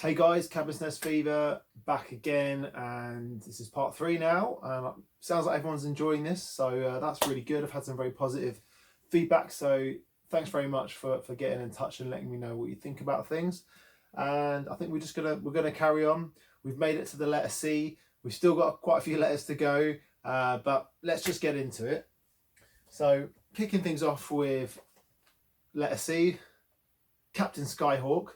Hey guys, NES Fever back again, and this is part 3 now. Sounds like everyone's enjoying this, so that's really good. I've had some very positive feedback, so thanks very much for getting in touch and letting me know what you think about things. And I think we're gonna carry on. We've made it to the letter C. We've still got quite a few letters to go, but let's just get into it. So kicking things off with letter C, Captain Skyhawk.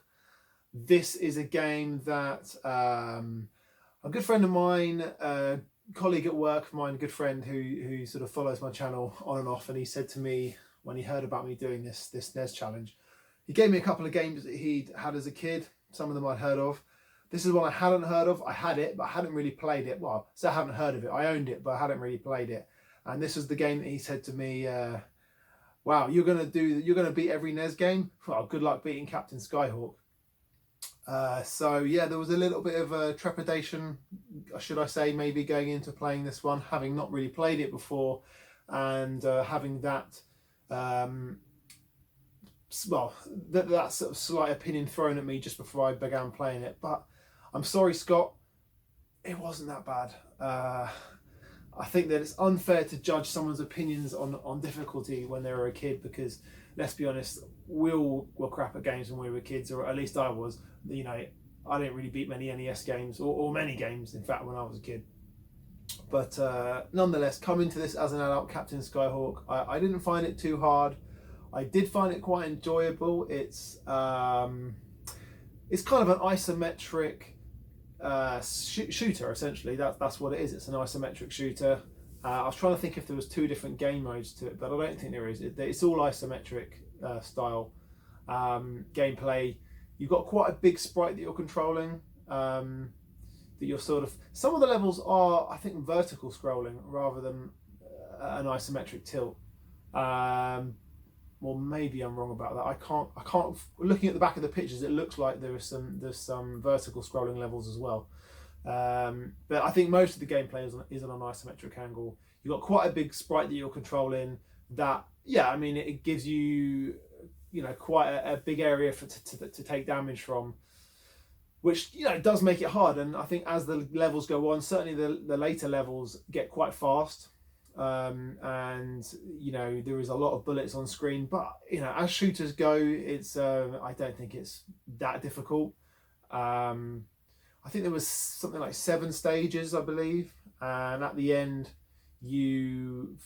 This is a game that a good friend of mine, colleague at work of mine, a good friend who sort of follows my channel on and off, and he said to me when he heard about me doing this NES challenge, he gave me a couple of games that he'd had as a kid. Some of them I'd heard of. This is one I hadn't heard of. I had it, but I hadn't really played it. Well, so I haven't heard of it. I owned it, but I hadn't really played it. And this was the game that he said to me, "Wow, you're gonna beat every NES game? Well, good luck beating Captain Skyhawk." So yeah, there was a little bit of trepidation, should I say, maybe going into playing this one, having not really played it before, and having that, that sort of slight opinion thrown at me just before I began playing it. But I'm sorry, Scott, it wasn't that bad. I think that it's unfair to judge someone's opinions on difficulty when they were a kid, because let's be honest, we all were crap at games when we were kids, or at least I was. You know, I didn't really beat many NES games, or many games, in fact, when I was a kid. But nonetheless, coming to this as an adult, Captain Skyhawk, I didn't find it too hard. I did find it quite enjoyable. It's kind of an isometric shooter, essentially. That's what it is. It's an isometric shooter. I was trying to think if there was 2 different game modes to it, but I don't think there is. It's all isometric style gameplay. You've got quite a big sprite that you're controlling. That you're sort of, some of the levels are, I think, vertical scrolling rather than an isometric tilt. Well, maybe I'm wrong about that. I can't. Looking at the back of the pictures, it looks like there's some vertical scrolling levels as well. But I think most of the gameplay is on an isometric angle. You've got quite a big sprite that you're controlling. That, yeah, I mean, it gives you, quite a big area to take damage from, which, does make it hard. And I think as the levels go on, certainly the later levels get quite fast. And there is a lot of bullets on screen, but as shooters go, it's I don't think it's that difficult. I think there was something like 7 stages, I believe, and at the end you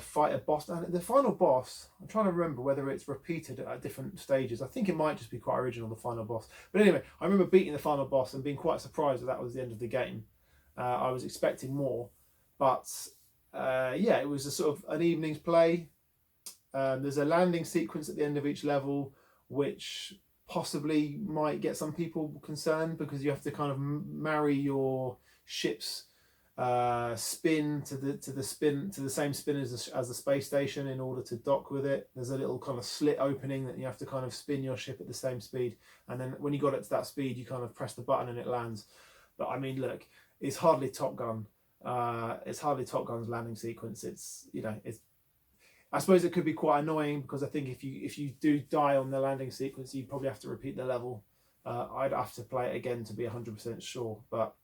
fight a boss. And the final boss, I'm trying to remember whether it's repeated at different stages. I think it might just be quite original, the final boss. But anyway, I remember beating the final boss and being quite surprised that was the end of the game. I was expecting more, but yeah, it was a sort of an evening's play. There's a landing sequence at the end of each level, which possibly might get some people concerned, because you have to kind of marry your ship's spin to the same spin as the space station in order to dock with it. There's a little kind of slit opening that you have to kind of spin your ship at the same speed, and then when you got it to that speed, you kind of press the button and it lands. But I mean, look, it's hardly Top Gun. It's hardly Top Gun's landing sequence. It's I suppose it could be quite annoying, because I think if you do die on the landing sequence, you probably have to repeat the level. I'd have to play it again to be 100% sure, but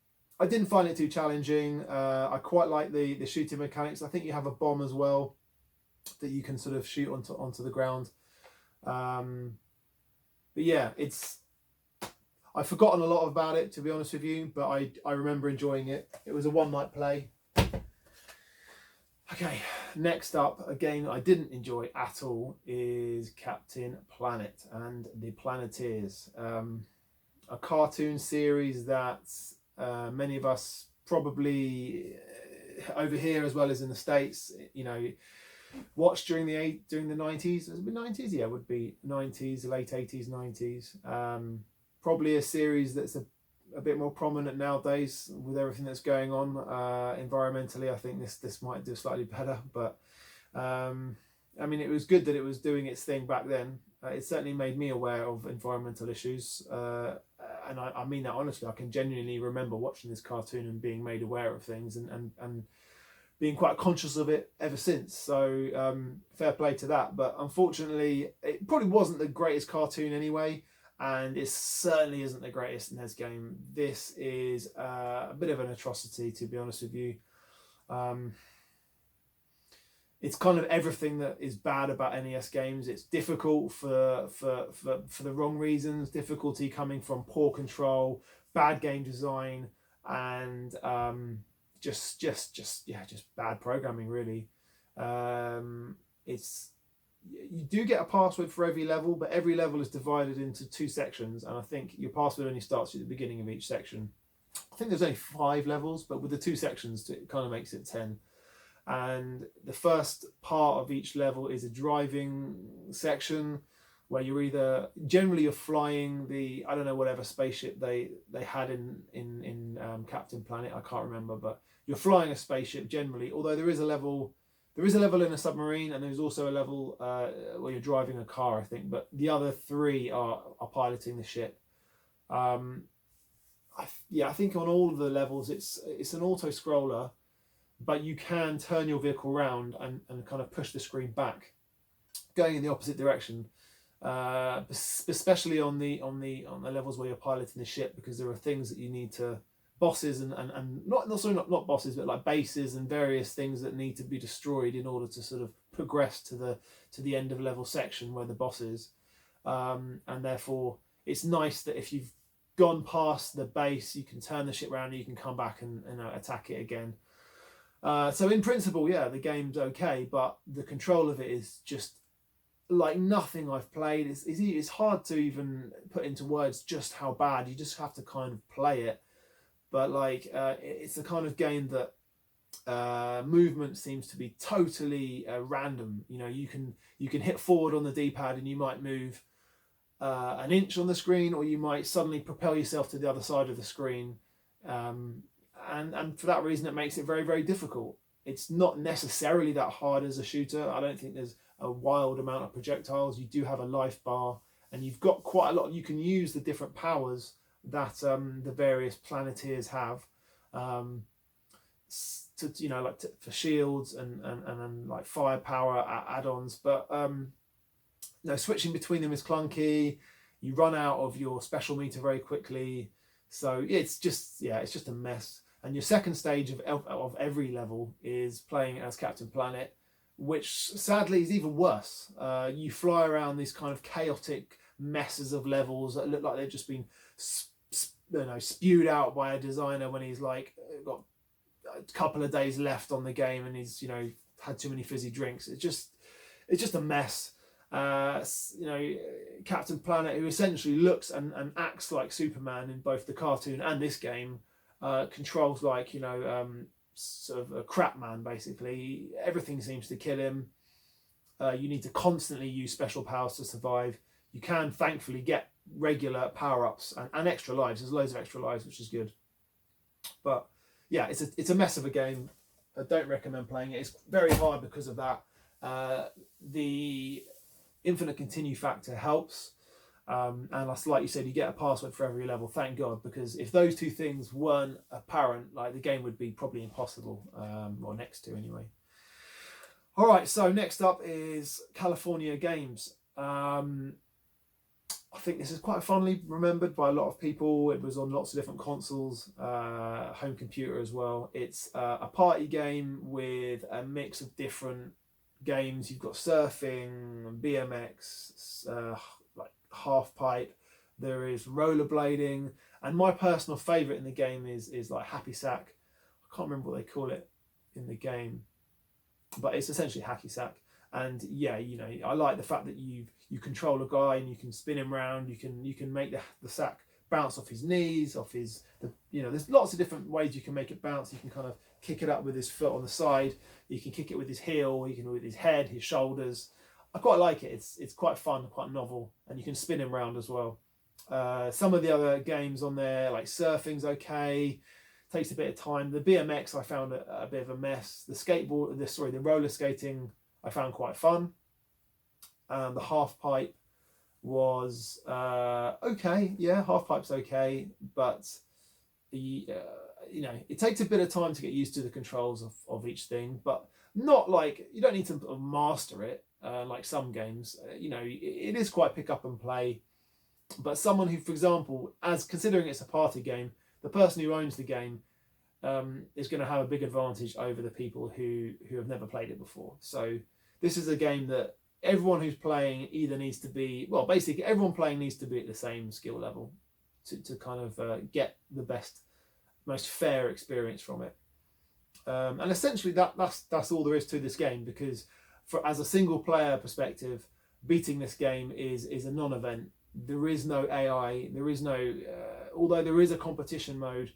I didn't find it too challenging. I quite like the shooting mechanics. I think you have a bomb as well that you can sort of shoot onto the ground. But yeah, I've forgotten a lot about it, to be honest with you, but I remember enjoying it. It was a one-night play. Okay, next up, a game that I didn't enjoy at all is Captain Planet and the Planeteers. A cartoon series that many of us probably over here, as well as in the States, watched during the 90s. Has it been 90s? Yeah, it would be 90s, late 80s, 90s. Probably a series that's a bit more prominent nowadays with everything that's going on environmentally. I think this might do slightly better, but I mean, it was good that it was doing its thing back then. It certainly made me aware of environmental issues, and I mean that honestly. I can genuinely remember watching this cartoon and being made aware of things, and being quite conscious of it ever since. So fair play to that. But unfortunately, it probably wasn't the greatest cartoon anyway. and it certainly isn't the greatest NES game. This is a bit of an atrocity, to be honest with you. It's kind of everything that is bad about NES games. It's difficult for the wrong reasons. Difficulty coming from poor control, bad game design, and just bad programming, really. You do get a password for every level, but every level is divided into 2 sections, and I think your password only starts at the beginning of each section. I think there's only 5 levels, but with the 2 sections, it kind of makes it 10. And the first part of each level is a driving section where generally you're flying the, I don't know, whatever spaceship they had in Captain Planet, I can't remember, but you're flying a spaceship generally, although there is a level in a submarine, and there's also a level where you're driving a car, I think, but the other 3 are piloting the ship. I think on all of the levels it's an auto scroller, but you can turn your vehicle around and kind of push the screen back, going in the opposite direction, especially on the levels where you're piloting the ship, because there are things that you need to, bosses and not bosses, but like bases and various things that need to be destroyed in order to sort of progress to the end of level section where the boss is, and therefore it's nice that if you've gone past the base, you can turn the ship around and you can come back and attack it again. So in principle, yeah, the game's okay, but the control of it is just like nothing I've played. It's hard to even put into words just how bad. You just have to kind of play it. But it's the kind of game that movement seems to be totally random. You know, you can hit forward on the D-pad and you might move an inch on the screen, or you might suddenly propel yourself to the other side of the screen. And for that reason, it makes it very, very difficult. It's not necessarily that hard as a shooter. I don't think there's a wild amount of projectiles. You do have a life bar, and you've got quite a lot. You can use the different powers that the various Planeteers have, for shields and like firepower add-ons. But switching between them is clunky. You run out of your special meter very quickly, so it's just a mess. And your second stage of every level is playing as Captain Planet, which sadly is even worse. You fly around these kind of chaotic messes of levels that look like they've just been spewed out by a designer when he's like got a couple of days left on the game and he's had too many fizzy drinks. It's just a mess. Captain Planet, who essentially looks and acts like Superman in both the cartoon and this game, controls like sort of a crap man, basically. Everything seems to kill him. You need to constantly use special powers to survive. You can thankfully get regular power-ups and extra lives. There's loads of extra lives, which is good. But yeah, it's a mess of a game. I don't recommend playing it. It's very hard because of that. The infinite continue factor helps, and like you said, you get a password for every level. Thank God, because if those 2 things weren't apparent, like the game would be probably impossible, or next to anyway. All right, so next up is California Games. I think this is quite fondly remembered by a lot of people. It was on lots of different consoles, home computer as well. It's a party game with a mix of different games. You've got surfing, BMX, like half pipe. There is rollerblading, and my personal favourite in the game is like hacky sack. I can't remember what they call it in the game, but it's essentially hacky sack. And yeah, I like the fact that you control a guy and you can spin him around. You can make the sack bounce off his knees, there's lots of different ways you can make it bounce. You can kind of kick it up with his foot on the side. You can kick it with his heel. You can with his head, his shoulders. I quite like it. It's quite fun, quite novel, and you can spin him around as well. Some of the other games on there, like surfing's okay. Takes a bit of time. The BMX I found a bit of a mess. The roller skating I found quite fun. The half pipe was okay. Yeah, half pipe's okay, but it takes a bit of time to get used to the controls of each thing, but not like you don't need to master it like some games. It is quite pick up and play. But someone who, for example, as considering it's a party game, the person who owns the game is going to have a big advantage over the people who have never played it before. So this is a game that everyone who's playing either needs to be, well, basically everyone playing needs to be at the same skill level to kind of get the best, most fair experience from it. And essentially that's all there is to this game, because as a single player perspective, beating this game is a non-event. There is no AI, there is no, although there is a competition mode,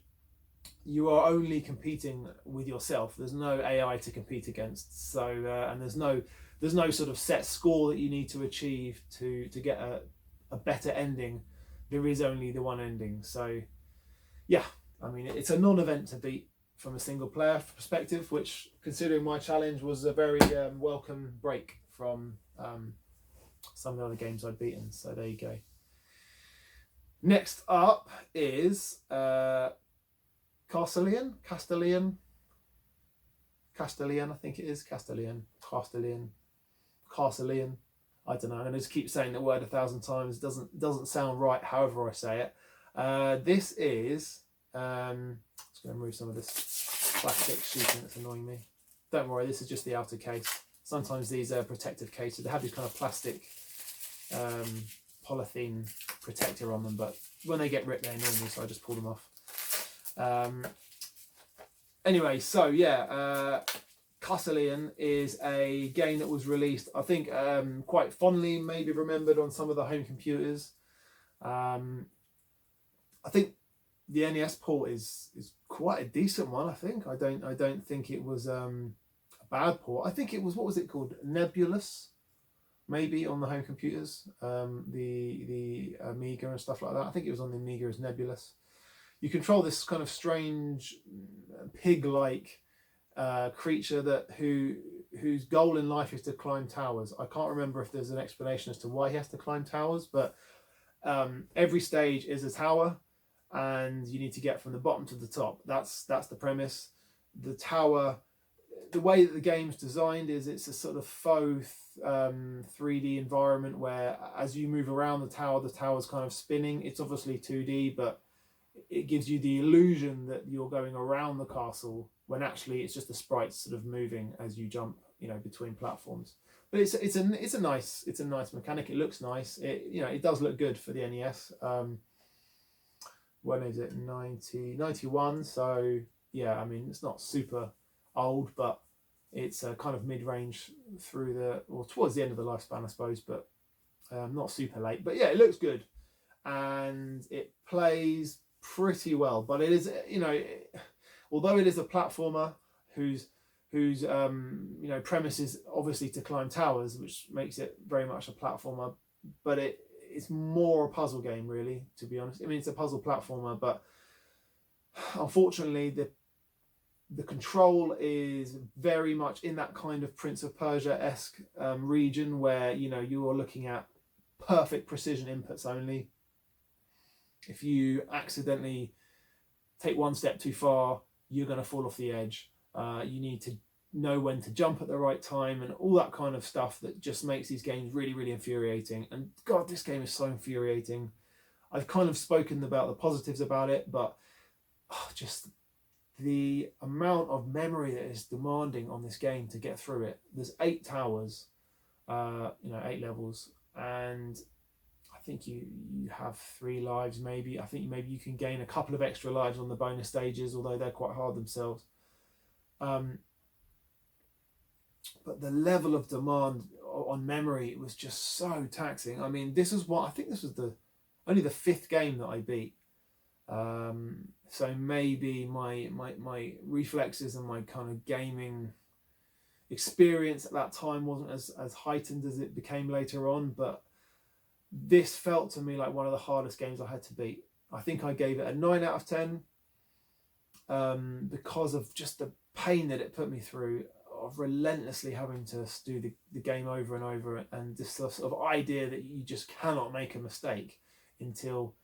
you are only competing with yourself. There's no AI to compete against. So and there's no sort of set score that you need to achieve to get a better ending. There is only the one ending. So yeah, I mean, it's a non-event to beat from a single player perspective, which, considering my challenge, was a very welcome break from some of the other games I'd beaten. So there you go. Next up is Castleian, I think it is Castleian. I don't know. I'm gonna just keep saying the word 1,000 times. Doesn't sound right. However I say it. This is. Just gonna remove some of this plastic sheeting that's annoying me. Don't worry. This is just the outer case. Sometimes these are protective cases. They have this kind of plastic polythene protector on them, but when they get ripped, they annoy me, so I just pull them off. Anyway, so yeah, Castleian is a game that was released, I think, quite fondly, maybe remembered on some of the home computers. I think the NES port is quite a decent one. I think I don't think it was a bad port. I think it was, what was it called, Nebulous, maybe, on the home computers, the Amiga and stuff like that. I think it was on the Amiga as Nebulous. You control this kind of strange pig-like creature whose goal in life is to climb towers. I can't remember if there's an explanation as to why he has to climb towers, but every stage is a tower, and you need to get from the bottom to the top. That's the premise. The tower, the way that the game's designed is it's a sort of faux 3D environment where as you move around the tower's kind of spinning. It's obviously 2D, but it gives you the illusion that you're going around the castle when actually it's just the sprites sort of moving as you jump, between platforms. But it's a nice mechanic. It looks nice. It does look good for the NES. When is it? 91. So yeah, I mean, it's not super old, but it's kind of mid-range towards the end of the lifespan, I suppose, but not super late. But yeah, it looks good, and it plays pretty well. But it is, although it is a platformer whose premise is obviously to climb towers, which makes it very much a platformer, but it's more a puzzle game, really, to be honest. I mean, it's a puzzle platformer, but unfortunately the control is very much in that kind of Prince of Persia-esque region where you are looking at perfect precision inputs only. If you accidentally take one step too far, you're going to fall off the edge. You need to know when to jump at the right time and all that kind of stuff that just makes these games really, really infuriating. And God, this game is so infuriating. I've kind of spoken about the positives about it, but just the amount of memory that is demanding on this game to get through it. There's 8 towers, 8 levels, and I think you have 3 lives maybe. I think maybe you can gain a couple of extra lives on the bonus stages, although they're quite hard themselves. But the level of demand on memory was just so taxing. I mean, this was only the 5th game that I beat. So maybe my reflexes and my kind of gaming experience at that time wasn't as heightened as it became later on, but this felt to me like one of the hardest games I had to beat. I think I gave it a 9 out of 10 because of just the pain that it put me through of relentlessly having to do the game over and over, and this sort of idea that you just cannot make a mistake until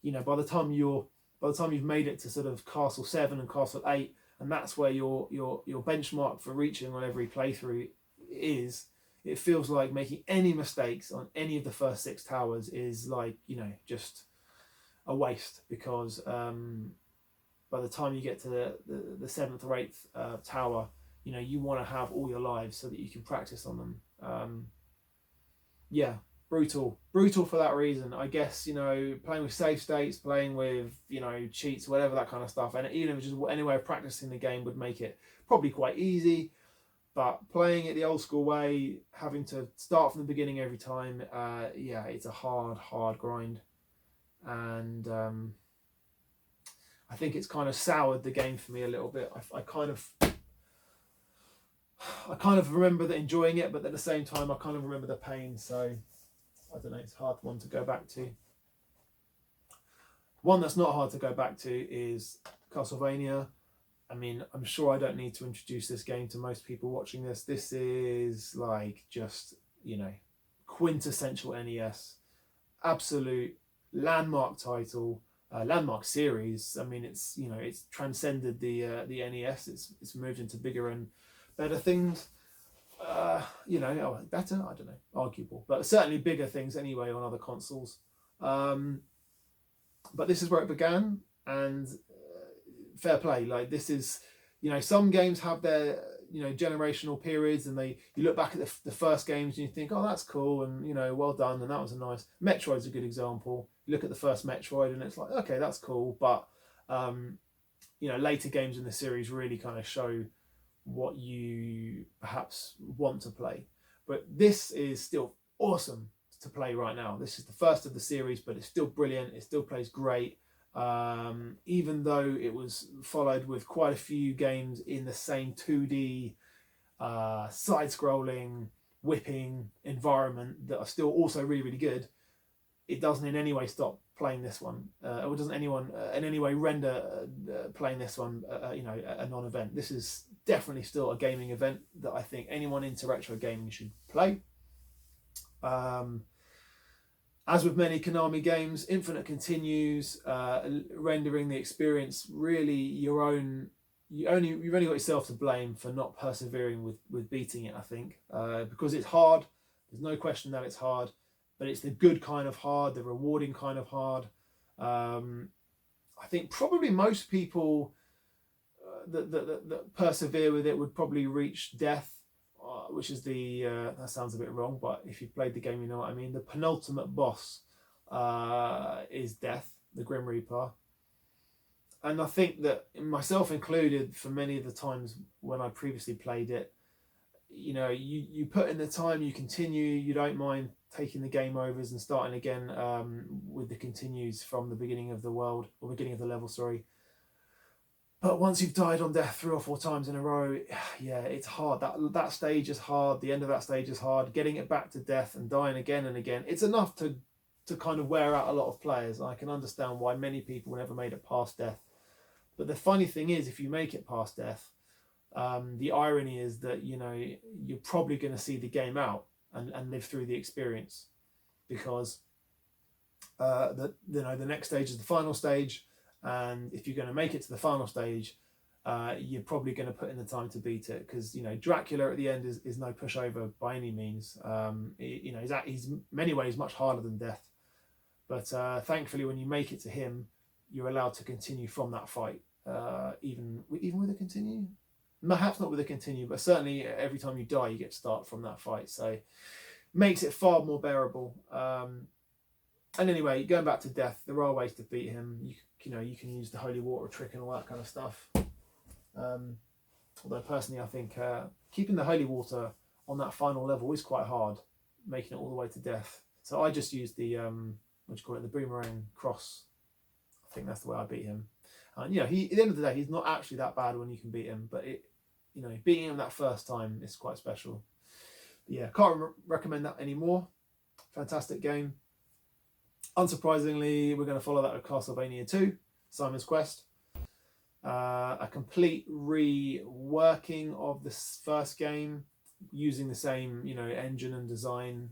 by the time you've made it to sort of Castle 7 and Castle 8, and that's where your benchmark for reaching on every playthrough is, it feels like making any mistakes on any of the first 6 towers is like, you know, just a waste, because by the time you get to the 7th or 8th tower, you know, you want to have all your lives so that you can practice on them. Yeah, brutal for that reason. I guess, you know, playing with save states, playing with, you know, cheats, whatever, that kind of stuff, and even if it's just any way of practicing the game would make it probably quite easy. But playing it the old school way, having to start from the beginning every time, yeah, it's a hard grind. And I think it's kind of soured the game for me a little bit. I kind of remember enjoying it, but at the same time, I kind of remember the pain. So I don't know, it's a hard one to go back to. One that's not hard to go back to is Castlevania. I mean, I'm sure I don't need to introduce this game to most people watching this. This is like just, you know, quintessential NES, absolute landmark title, landmark series. I mean, it's, you know, it's transcended the NES. It's moved into bigger and better things. You know, better, I don't know, arguable, but certainly bigger things anyway on other consoles. But this is where it began, and fair play. Like, this is, you know, some games have their, you know, generational periods, and you look back at the first games and you think, oh, that's cool, and, you know, well done, and that was a nice. Metroid's a good example. You look at the first Metroid and it's like, okay, that's cool, but you know, later games in the series really kind of show what you perhaps want to play. But this is still awesome to play right now. This is the first of the series, but it's still brilliant. It still plays great. Even though it was followed with quite a few games in the same 2D side-scrolling whipping environment that are still also really good, it doesn't in any way stop playing this one, or doesn't anyone in any way render playing this one you know, a non-event. This is definitely still a gaming event that I think anyone into retro gaming should play. As with many Konami games, Infinite continues, rendering the experience really your own. You've only got yourself to blame for not persevering with beating it, I think, because it's hard. There's no question that it's hard, but it's the good kind of hard, the rewarding kind of hard. I think probably most people that persevere with it would probably reach death, which is the that sounds a bit wrong, but if you've played the game, you know what I mean. The penultimate boss is death, the Grim Reaper. And I think that, myself included, for many of the times when I previously played it, you know, you put in the time, you continue, you don't mind taking the game overs and starting again with the continues from the beginning of the world, or beginning of the level, sorry. But once you've died on death 3 or 4 times in a row, yeah, it's hard. That stage is hard. The end of that stage is hard. Getting it back to death and dying again and again, it's enough to kind of wear out a lot of players. I can understand why many people never made it past death. But the funny thing is, if you make it past death, the irony is that, you know, you're probably going to see the game out and live through the experience, because the next stage is the final stage. And if you're going to make it to the final stage, you're probably going to put in the time to beat it, because, you know, Dracula at the end is no pushover by any means. You know, he's in many ways much harder than death, but thankfully when you make it to him, you're allowed to continue from that fight, even with a continue. Perhaps not with a continue, but certainly every time you die, you get to start from that fight. So makes it far more bearable. And anyway, going back to death, there are ways to beat him. You know, you can use the holy water trick and all that kind of stuff. Although personally, I think keeping the holy water on that final level is quite hard, making it all the way to death. So I just used the the boomerang cross. I think that's the way I beat him. And, you know, at the end of the day, he's not actually that bad when you can beat him, but you know, beating him that first time is quite special. But yeah, can't recommend that anymore. Fantastic game. Unsurprisingly, we're going to follow that with Castlevania 2, Simon's Quest. A complete reworking of this first game, using the same, you know, engine and design.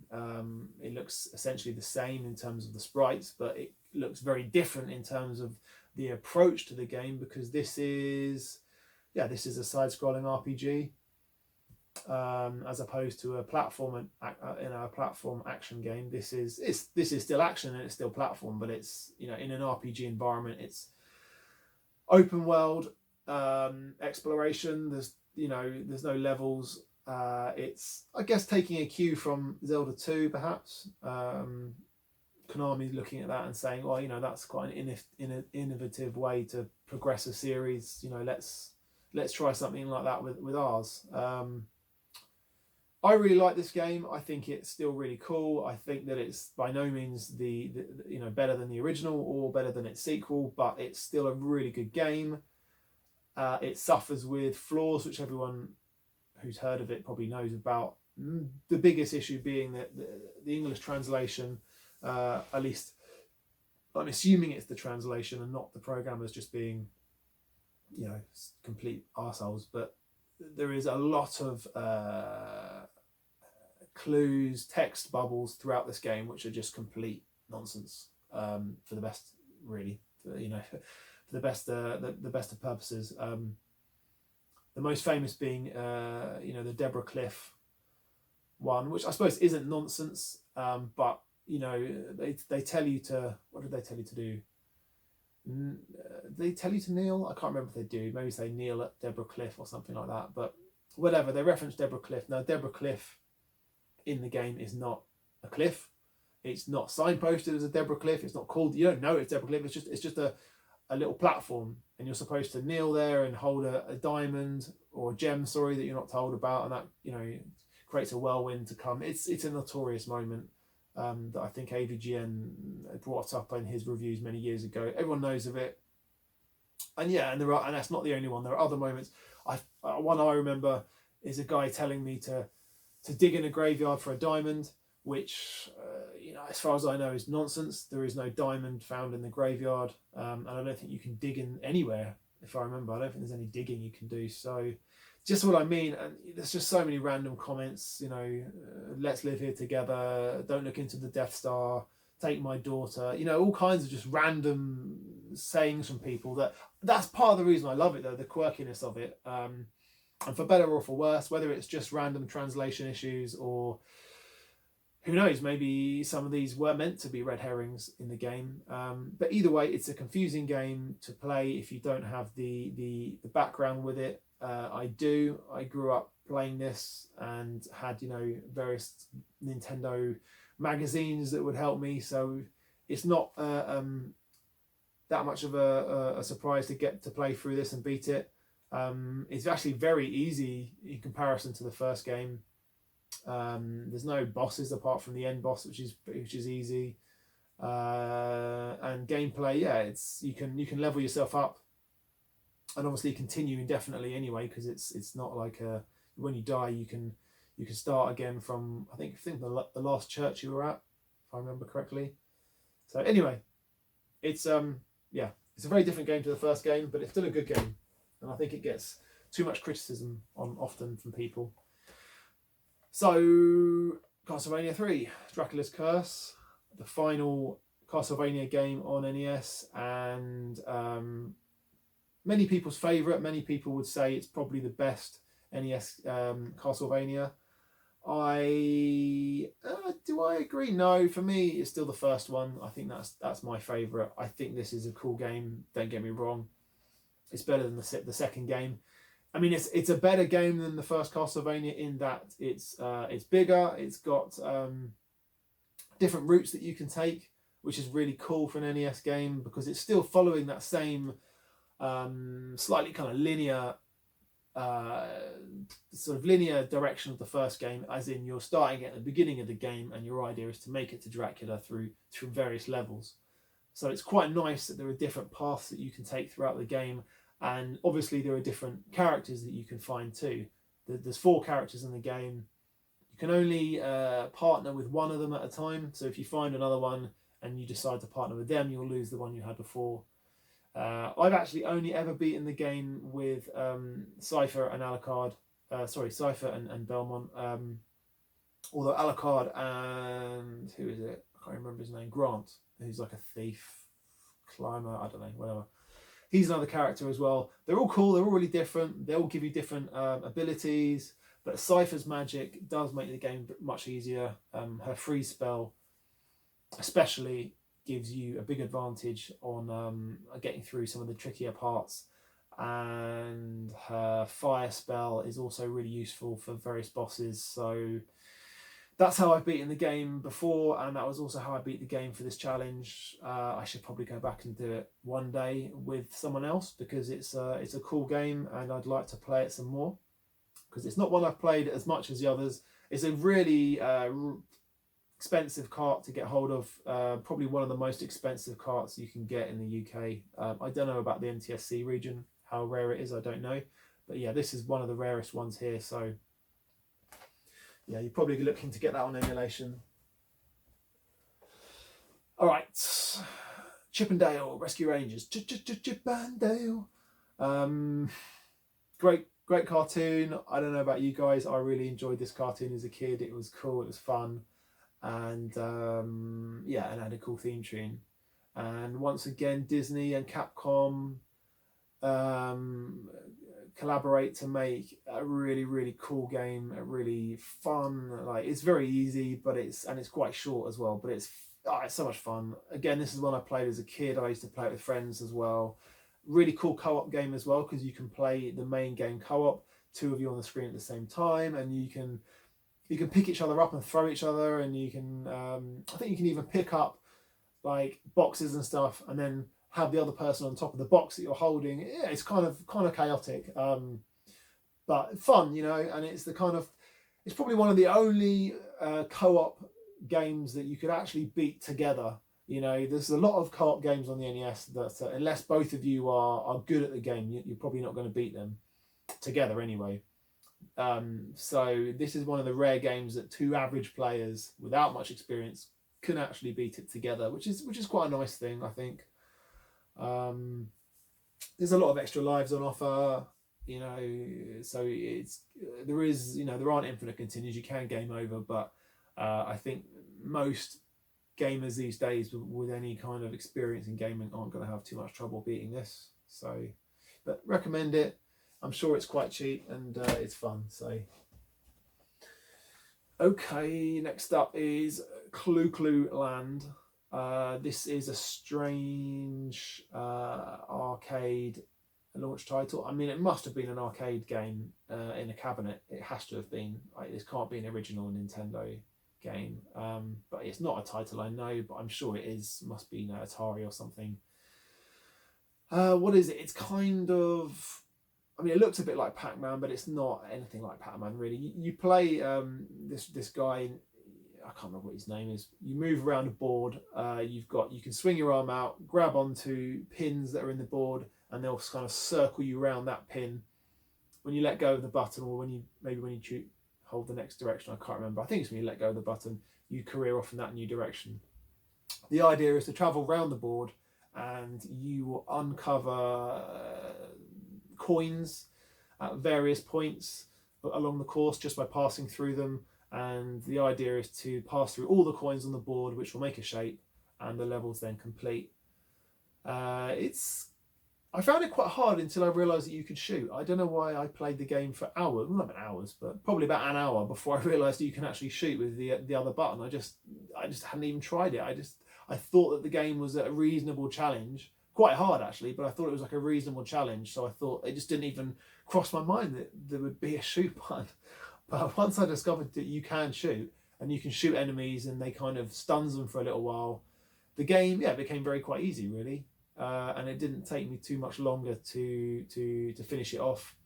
It looks essentially the same in terms of the sprites, but it looks very different in terms of the approach to the game, because this is a side-scrolling RPG. as opposed to a platform a platform action game. This is still action and it's still platform, but it's, you know, in an RPG environment. It's open world exploration. There's no levels. It's, I guess, taking a cue from Zelda 2, perhaps. Konami's looking at that and saying, well, you know, that's quite an innovative way to progress a series. You know, let's try something like that with ours. I really like this game. I think it's still really cool. I think that it's by no means the better than the original or better than its sequel, but it's still a really good game. It suffers with flaws, which everyone who's heard of it probably knows about. The biggest issue being that the English translation, at least I'm assuming it's the translation and not the programmers just being, you know, complete arseholes, but there is a lot of clues, text bubbles throughout this game, which are just complete nonsense, for the best, really, for the best of purposes. The most famous being, the Deborah Cliff one, which I suppose isn't nonsense, but you know, they tell you to, what did they tell you to do? They tell you to kneel. I can't remember if they do. Maybe say kneel at Deborah Cliff or something like that. But whatever, they reference Deborah Cliff. Now, Deborah Cliff in the game is not a cliff. It's not signposted as a Deborah Cliff. It's not called. You don't know it's Deborah Cliff. It's just a little platform, and you're supposed to kneel there and hold a diamond or a gem, sorry, that you're not told about, and that, you know, creates a whirlwind to come. It's a notorious moment. That I think AVGN brought up in his reviews many years ago. Everyone knows of it, and that's not the only one. There are other moments. One I remember is a guy telling me to dig in a graveyard for a diamond, which as far as I know is nonsense. There is no diamond found in the graveyard, and I don't think you can dig in anywhere. If I remember, I don't think there's any digging you can do. So, just what I mean, and there's just so many random comments, let's live here together, don't look into the Death Star, take my daughter, all kinds of just random sayings from people. That's part of the reason I love it, though, the quirkiness of it, and for better or for worse, whether it's just random translation issues or who knows, maybe some of these were meant to be red herrings in the game, but either way, it's a confusing game to play if you don't have the background with it. I grew up playing this and had, various Nintendo magazines that would help me. So it's not that much of a surprise to get to play through this and beat it. It's actually very easy in comparison to the first game. There's no bosses apart from the end boss, which is easy. And gameplay, it's you can level yourself up. And obviously continue indefinitely anyway, because it's not like when you die you can start again from I think the last church you were at, if I remember correctly. So anyway, it's a very different game to the first game, but it's still a good game, and I think it gets too much criticism often from people. So Castlevania 3, Dracula's Curse, the final Castlevania game on NES, and many people's favourite. Many people would say it's probably the best NES Castlevania. Do I agree? No, for me, it's still the first one. I think that's my favourite. I think this is a cool game. Don't get me wrong. It's better than the second game. I mean, it's a better game than the first Castlevania in that it's bigger. It's got different routes that you can take, which is really cool for an NES game because it's still following that same slightly kind of linear direction of the first game, as in you're starting at the beginning of the game and your idea is to make it to Dracula through various levels. So it's quite nice that there are different paths that you can take throughout the game, and obviously there are different characters that you can find too. There's 4 characters in the game. You can only partner with one of them at a time, so if you find another one and you decide to partner with them, you'll lose the one you had before. I've actually only ever beaten the game with Cypher and Alucard. Cypher and Belmont. Although Alucard and who is it? I can't remember his name. Grant, who's like a thief, climber. I don't know, whatever. He's another character as well. They're all cool. They're all really different. They all give you different abilities. But Cypher's magic does make the game much easier. Her freeze spell especially gives you a big advantage on getting through some of the trickier parts, and her fire spell is also really useful for various bosses. So that's how I've beaten the game before, and that was also how I beat the game for this challenge. I should probably go back and do it one day with someone else, because it's a cool game and I'd like to play it some more, because it's not one I've played as much as the others. It's a really expensive cart to get hold of, probably one of the most expensive carts you can get in the UK. I don't know about the NTSC region, how rare it is, I don't know. But yeah, this is one of the rarest ones here, so yeah, you're probably looking to get that on emulation. All right, Chippendale Rescue Rangers. Chippendale. Great cartoon. I don't know about you guys. I really enjoyed this cartoon as a kid. It was cool. It was fun, and yeah, and had a cool theme tune. And once again, Disney and Capcom collaborate to make a really cool game, a really fun, like, it's very easy, but it's quite short as well, but it's so much fun. Again, this is one I played as a kid. I used to play it with friends as well. Really cool co-op game as well, because you can play the main game co-op, 2 of you on the screen at the same time, and you can pick each other up and throw each other, and you can I think you can even pick up like boxes and stuff and then have the other person on top of the box that you're holding. Yeah, it's kind of chaotic, but fun, you know. And it's it's probably one of the only co-op games that you could actually beat together. You know, there's a lot of co-op games on the NES that unless both of you are good at the game, you're probably not going to beat them together anyway. So this is one of the rare games that 2 average players without much experience can actually beat it together, which is quite a nice thing, I think. There's a lot of extra lives on offer, you know, so there aren't infinite continues. You can game over, but I think most gamers these days with any kind of experience in gaming aren't going to have too much trouble beating this. So, but recommend it. I'm sure it's quite cheap and it's fun. So, okay, next up is Clue Land. This is a strange arcade launch title. I mean, it must have been an arcade game in a cabinet. It has to have been. This can't be an original Nintendo game. But it's not a title I know, but I'm sure it is. Must be Atari or something. What is it? It's kind of... I mean, it looks a bit like Pac-Man, but it's not anything like Pac-Man, really. You play this guy... I can't remember what his name is. You move around a board. You can swing your arm out, grab onto pins that are in the board, and they'll kind of circle you around that pin. When you let go of the button, or when you hold the next direction, I can't remember. I think it's when you let go of the button, you career off in that new direction. The idea is to travel around the board, and you will uncover coins at various points along the course just by passing through them. And the idea is to pass through all the coins on the board, which will make a shape, and the level's then complete. I found it quite hard until I realised that you could shoot. I don't know why I played the game for hours, well, not hours, but probably about an hour before I realised that you can actually shoot with the other button. I just hadn't even tried it. I thought that the game was a reasonable challenge, quite hard actually, but I thought it was like a reasonable challenge. So I thought it just didn't even cross my mind that there would be a shoot button. But once I discovered that you can shoot, and you can shoot enemies and they kind of stuns them for a little while, the game became quite easy really, and it didn't take me too much longer to finish it off.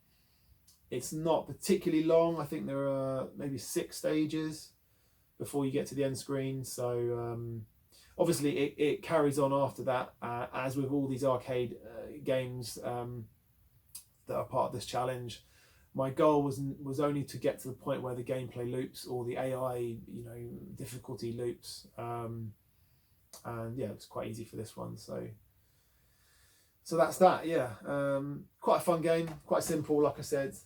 It's not particularly long. I think there are maybe 6 stages before you get to the end screen. So obviously it carries on after that, as with all these arcade games that are part of this challenge. My goal was only to get to the point where the gameplay loops, or the AI, difficulty loops, and yeah, it was quite easy for this one. So that's that. Yeah, quite a fun game, quite simple, like I said.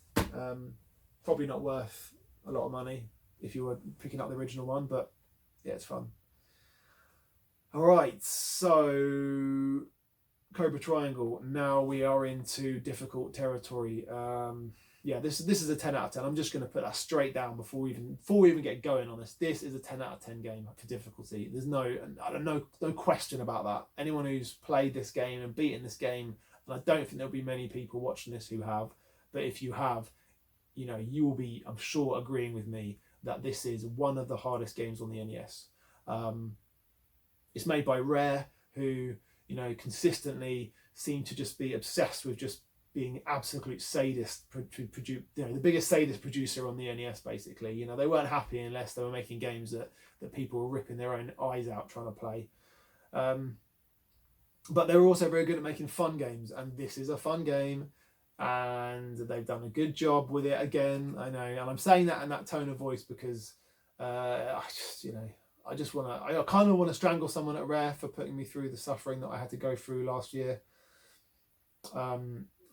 Probably not worth a lot of money if you were picking up the original one, but yeah, it's fun. All right, so Cobra Triangle. Now we are into difficult territory. yeah, this is a 10 out of 10. I'm just going to put that straight down before we even get going on this. This is a 10 out of 10 game for difficulty. There's no question about that. Anyone who's played this game and beaten this game, and I don't think there'll be many people watching this who have, but if you have, you will be, I'm sure, agreeing with me that this is one of the hardest games on the NES. It's made by Rare, who consistently seem to just be obsessed with just being absolute sadist, the biggest sadist producer on the NES, basically. They weren't happy unless they were making games that people were ripping their own eyes out trying to play. But they were also very good at making fun games, and this is a fun game, and they've done a good job with it again. I know, and I'm saying that in that tone of voice because I kind of want to strangle someone at Rare for putting me through the suffering that I had to go through last year.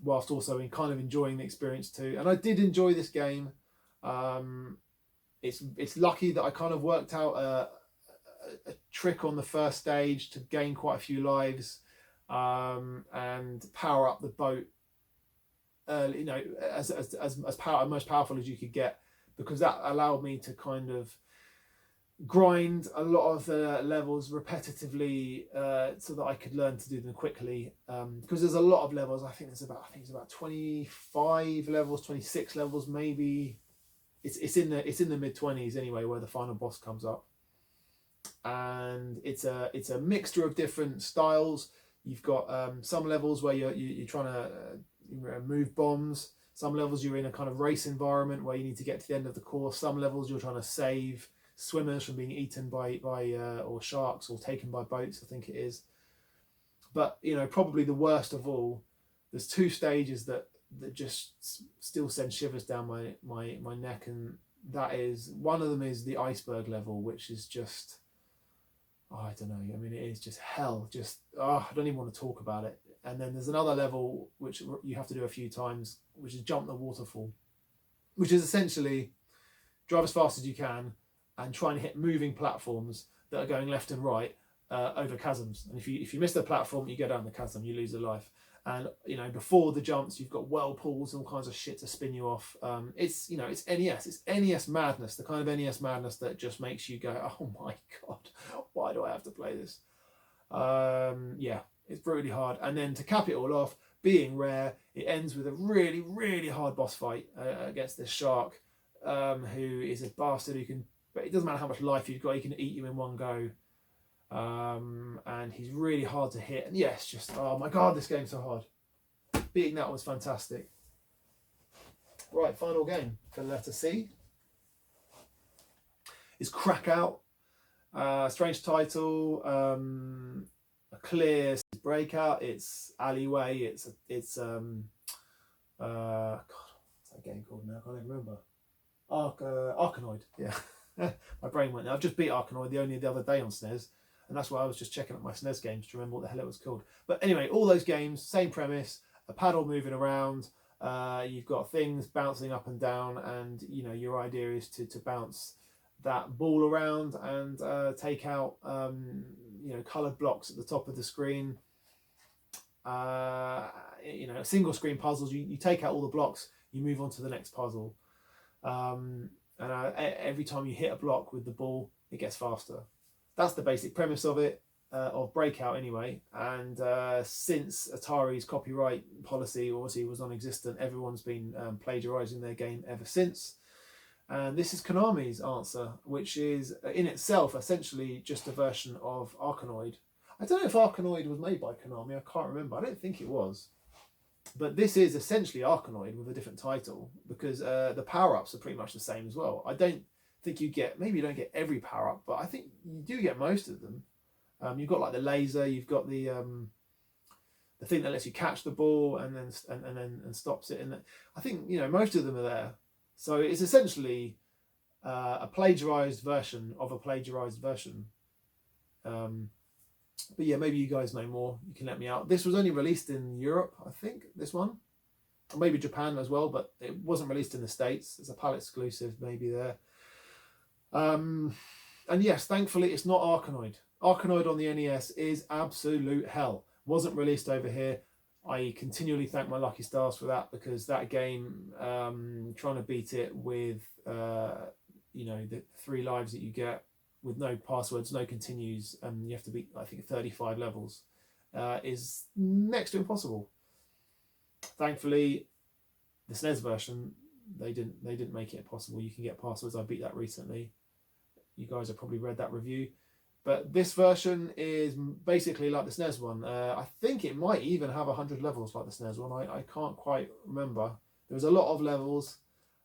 Whilst also kind of enjoying the experience too. And I did enjoy this game. It's lucky that I kind of worked out a trick on the first stage to gain quite a few lives, and power up the boat early, as most powerful as you could get, because that allowed me to kind of grind a lot of the levels repetitively, so that I could learn to do them quickly, because there's a lot of levels. I think it's about 25 levels, 26 levels maybe. It's in the mid-20s anyway, where the final boss comes up, and it's a mixture of different styles. You've got some levels where you're trying to move bombs. Some levels you're in a kind of race environment where you need to get to the end of the course. Some levels you're trying to save swimmers from being eaten by or sharks, or taken by boats, I think it is. But probably the worst of all, there's two stages that just still send shivers down my neck, and that is, one of them is the iceberg level, which is just, I don't know, I mean, it is just hell. I don't even want to talk about it. And then there's another level which you have to do a few times, which is jump the waterfall, which is essentially drive as fast as you can and try and hit moving platforms that are going left and right over chasms. And if you miss the platform, you go down the chasm, you lose a life. And before the jumps, you've got whirlpools and all kinds of shit to spin you off. It's NES madness, the kind of NES madness that just makes you go, oh my god, why do I have to play this? Yeah, it's brutally hard. And then to cap it all off, being Rare, it ends with a really, really hard boss fight against this shark, who is a bastard who can, but it doesn't matter how much life you've got, he can eat you in one go. And he's really hard to hit. And yes, just, oh my god, this game's so hard. Beating that was fantastic. Right, final game for letter C is Crackout. Strange title. A clear breakout. It's alleyway. It's god, what's that game called now? I can't even remember. Arkanoid. Yeah. My brain went there. I've just beat Arkanoid the other day on SNES, and that's why I was just checking up my SNES games to remember what the hell it was called. But anyway, all those games, same premise, a paddle moving around, you've got things bouncing up and down, and your idea is to bounce that ball around and take out coloured blocks at the top of the screen. Single screen puzzles, you take out all the blocks, you move on to the next puzzle. And every time you hit a block with the ball, it gets faster. That's the basic premise of it, of Breakout anyway. And since Atari's copyright policy obviously was non-existent, everyone's been plagiarising their game ever since. And this is Konami's answer, which is in itself essentially just a version of Arkanoid. I don't know if Arkanoid was made by Konami, I can't remember. I don't think it was. But this is essentially Arkanoid with a different title, because the power-ups are pretty much the same as well. I don't think maybe you don't get every power-up, but I think you do get most of them. You've got like the laser, you've got the thing that lets you catch the ball and then stops it. And I think most of them are there. So it's essentially a plagiarized version of a plagiarized version. But yeah, maybe you guys know more. You can let me out. This was only released in Europe, I think, this one. Or maybe Japan as well, but it wasn't released in the States. It's a PAL exclusive maybe there. And yes, thankfully it's not Arkanoid. Arkanoid on the NES is absolute hell. Wasn't released over here. I continually thank my lucky stars for that, because that game, trying to beat it with the 3 lives that you get with no passwords, no continues, and you have to beat, I think, 35 levels, is next to impossible. Thankfully, the SNES version, they didn't make it possible. You can get passwords. I beat that recently. You guys have probably read that review. But this version is basically like the SNES one. I think it might even have 100 levels like the SNES one. I can't quite remember. There was a lot of levels,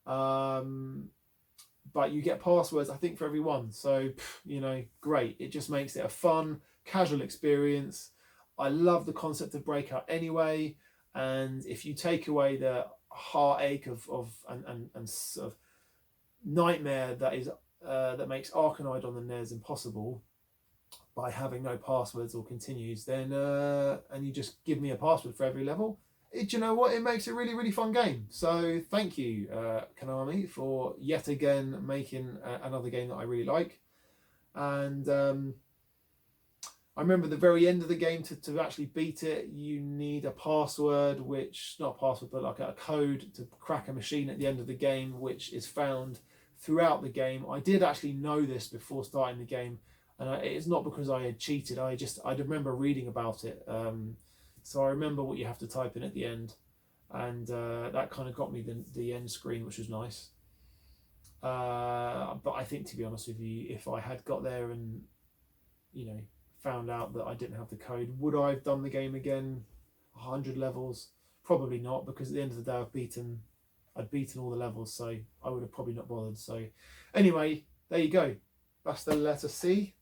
but you get passwords, I think, for every one. So, great. It just makes it a fun, casual experience. I love the concept of Breakout anyway. And if you take away the heartache and sort of nightmare that makes Arcanide on the NES impossible by having no passwords or continues, then and you just give me a password for every level, you know what, it makes a really, really fun game. So thank you, Konami, for yet again making another game that I really like. And I remember the very end of the game, to actually beat it, you need a password, which, not a password, but like a code to crack a machine at the end of the game, which is found throughout the game. I did actually know this before starting the game, and it's not because I had cheated. I remember reading about it. So I remember what you have to type in at the end, and that kind of got me the end screen, which was nice. But I think, to be honest with you, if I had got there and found out that I didn't have the code, would I have done the game again? 100 levels? Probably not, because at the end of the day, I'd beaten all the levels, so I would have probably not bothered. So anyway, there you go. That's the letter C,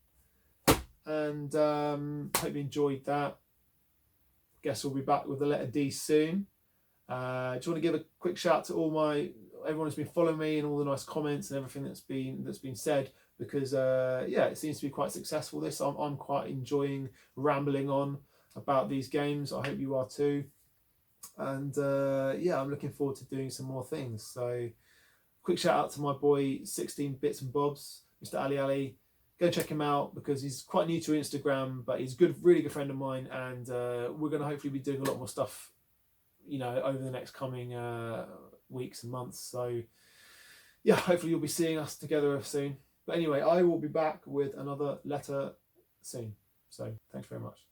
and hope you enjoyed that. Guess we'll be back with the letter D soon. Just want to give a quick shout to everyone who's been following me, and all the nice comments and everything that's been said, because it seems to be quite successful. I'm quite enjoying rambling on about these games. I hope you are too. And I'm looking forward to doing some more things. So quick shout out to my boy 16 Bits and Bobs, Mr. Ali. Go check him out, because he's quite new to Instagram, but he's a really good friend of mine, and we're going to hopefully be doing a lot more stuff over the next coming weeks and months. So hopefully you'll be seeing us together soon. But anyway, I will be back with another letter soon. So thanks very much.